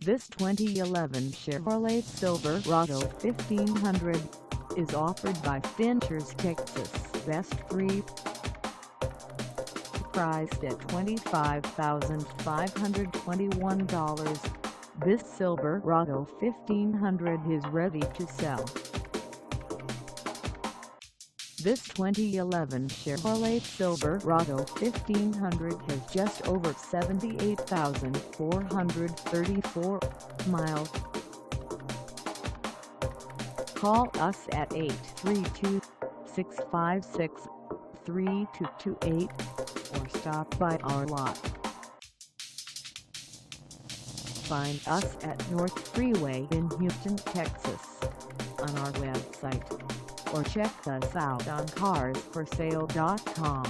This 2011 Chevrolet Silverado 1500 is offered by Finchers Texas, Best 3. Priced at $25,521, this Silverado 1500 is ready to sell. This 2011 Chevrolet Silverado 1500 has just over 78,434 miles. Call us at 832-656-3228 or stop by our lot. Find us at North Freeway in Houston, Texas on our website, or check us out on carsforsale.com.